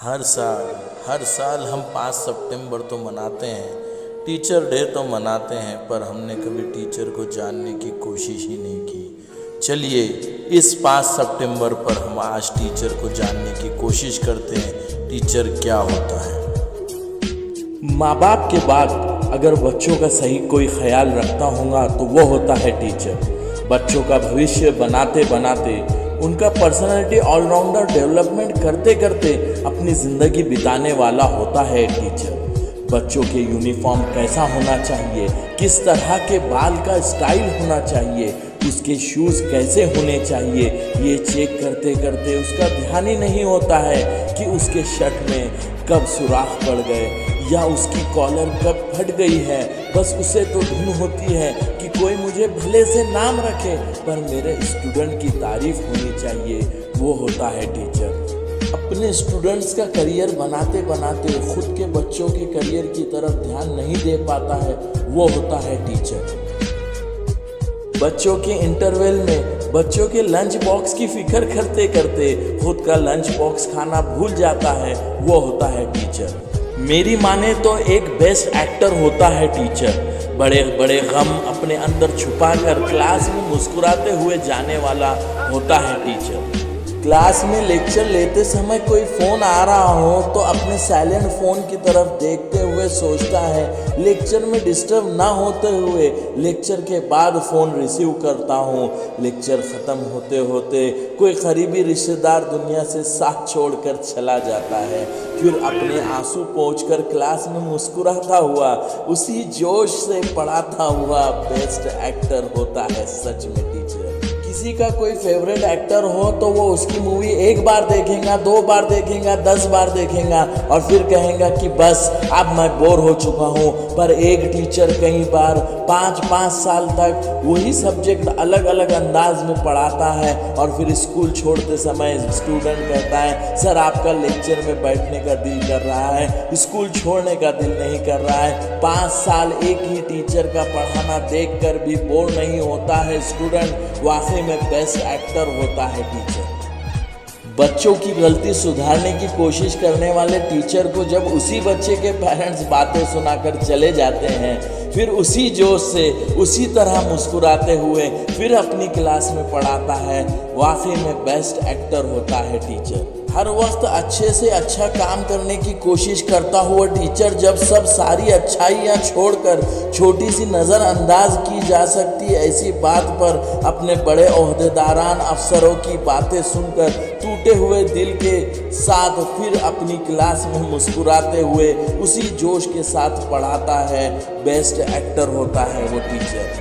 हर साल हम 5 सितंबर तो मनाते हैं, टीचर डे तो मनाते हैं, पर हमने कभी टीचर को जानने की कोशिश ही नहीं की। चलिए इस 5 सितंबर पर हम आज टीचर को जानने की कोशिश करते हैं, टीचर क्या होता है। माँ बाप के बाद अगर बच्चों का सही कोई ख्याल रखता होगा तो वो होता है टीचर। बच्चों का भविष्य बनाते बनाते, उनका पर्सनालिटी ऑलराउंडर डेवलपमेंट करते करते अपनी ज़िंदगी बिताने वाला होता है टीचर। बच्चों के यूनिफॉर्म कैसा होना चाहिए, किस तरह के बाल का स्टाइल होना चाहिए, उसके शूज़ कैसे होने चाहिए, ये चेक करते करते उसका ध्यान ही नहीं होता है कि उसके शर्ट में कब सुराख पड़ गए या उसकी कॉलर कब फट गई है। बस उसे तो धुन होती है कि कोई मुझे भले से नाम रखे पर मेरे स्टूडेंट की तारीफ होनी चाहिए। वो होता है टीचर। अपने स्टूडेंट्स का करियर बनाते बनाते खुद के बच्चों के करियर की तरफ ध्यान नहीं दे पाता है, वो होता है टीचर। बच्चों के इंटरवल में बच्चों के लंच बॉक्स की फिक्र करते करते खुद का लंच बॉक्स खाना भूल जाता है, वो होता है टीचर। मेरी माने तो एक बेस्ट एक्टर होता है टीचर। बड़े बड़े गम अपने अंदर छुपाकर क्लास में मुस्कुराते हुए जाने वाला होता है टीचर। क्लास में लेक्चर लेते समय कोई फ़ोन आ रहा हो तो अपने साइलेंट फ़ोन की तरफ देखते हुए सोचता है लेक्चर में डिस्टर्ब ना होते हुए लेक्चर के बाद फ़ोन रिसीव करता हूँ। लेक्चर ख़त्म होते होते कोई करीबी रिश्तेदार दुनिया से साथ छोड़कर चला जाता है, फिर अपने आंसू पोंछकर क्लास में मुस्कुराता हुआ उसी जोश से पढ़ाता हुआ बेस्ट एक्टर होता है सच में टीचर। किसी का कोई फेवरेट एक्टर हो तो वो उसकी मूवी एक बार देखेगा, 2 बार देखेगा, 10 बार देखेगा और फिर कहेगा कि बस अब मैं बोर हो चुका हूँ। पर एक टीचर कई बार 5-5 साल तक वही सब्जेक्ट अलग अलग अंदाज में पढ़ाता है और फिर स्कूल छोड़ते समय स्टूडेंट कहता है सर आपका लेक्चर में बैठने का दिल कर रहा है, स्कूल छोड़ने का दिल नहीं कर रहा है। 5 साल एक ही टीचर का पढ़ाना देखकर भी बोर नहीं होता है स्टूडेंट, वाकई में बेस्ट एक्टर होता है टीचर। बच्चों की गलती सुधारने की कोशिश करने वाले टीचर को जब उसी बच्चे के पेरेंट्स बातें सुनाकर चले जाते हैं, फिर उसी जोश से उसी तरह मुस्कुराते हुए फिर अपनी क्लास में पढ़ाता है, वाकई में बेस्ट एक्टर होता है टीचर। हर वक्त अच्छे से अच्छा काम करने की कोशिश करता हुआ टीचर जब सब सारी अच्छाइयाँ छोड़कर छोटी सी नज़रअंदाज की जा सकती ऐसी बात पर अपने बड़े ओहदेदारान अफसरों की बातें सुनकर टूटे हुए दिल के साथ फिर अपनी क्लास में मुस्कुराते हुए उसी जोश के साथ पढ़ाता है, बेस्ट एक्टर होता है वो टीचर।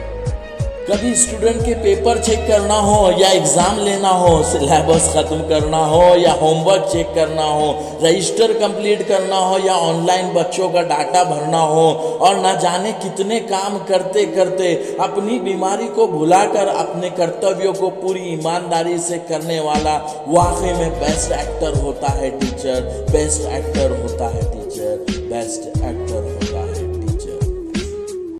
कभी स्टूडेंट के पेपर चेक करना हो या एग्ज़ाम लेना हो, सिलेबस ख़त्म करना हो या होमवर्क चेक करना हो, रजिस्टर कंप्लीट करना हो या ऑनलाइन बच्चों का डाटा भरना हो और न जाने कितने काम करते करते अपनी बीमारी को भुलाकर अपने कर्तव्यों को पूरी ईमानदारी से करने वाला वाकई में बेस्ट एक्टर होता है टीचर। बेस्ट एक्टर होता है टीचर, बेस्ट एक्टर।